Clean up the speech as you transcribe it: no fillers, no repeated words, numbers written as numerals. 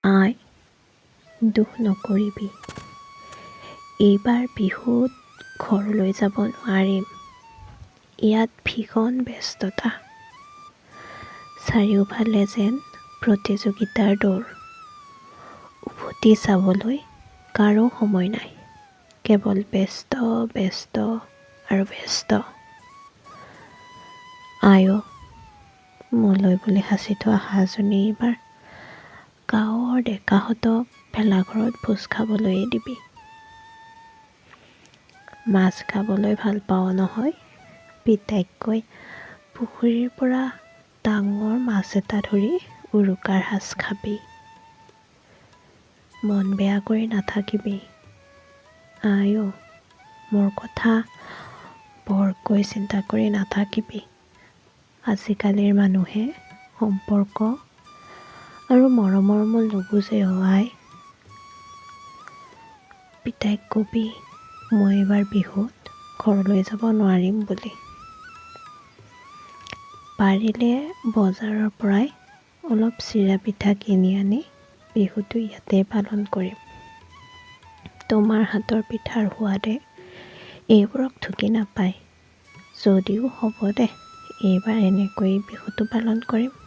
আই দুখ নকৰিবি, এইবাৰ বিহুত ঘৰলৈ যাব নোৱাৰিম। ইয়াত ভীষণ ব্যস্ততা, চাৰিওফালে যেন প্ৰতিযোগিতাৰ দৌৰ। উভতি চাবলৈ কাৰো সময় নাই, কেৱল ব্যস্ত ব্যস্ত আৰু ব্যস্ত। আই অ', মোলৈ বুলি সাঁচি থোৱা হাঁহজনী এইবাৰ গাঁৱৰ ডেকাহঁতক ভেলাঘৰত ভোজ খাবলৈ দিবি। মাছ খাবলৈ ভাল পাওঁ নহয়, পিতাইক কৈ পুখুৰীৰ পৰা ডাঙৰ মাছ এটা ধৰি উৰুকাৰ সাজ খাবি। মন বেয়া কৰি নাথাকিবি। আই অ', মোৰ কথা বৰকৈ চিন্তা কৰি নাথাকিবি। আজিকালিৰ মানুহে সম্পৰ্ক আৰু মৰমৰ মূল নুবুজে অ' আই। পিতাইক কবি মই এইবাৰ বিহুত ঘৰলৈ যাব নোৱাৰিম বুলি। পাৰিলে বজাৰৰ পৰাই অলপ চিৰা পিঠা কিনি আনি বিহুটো ইয়াতে পালন কৰিম। তোমাৰ হাতৰ পিঠাৰ সোৱাদে এইবোৰক ঢুকি নাপায়। যদিও হ'ব দে, এইবাৰ এনেকৈ বিহুটো পালন কৰিম।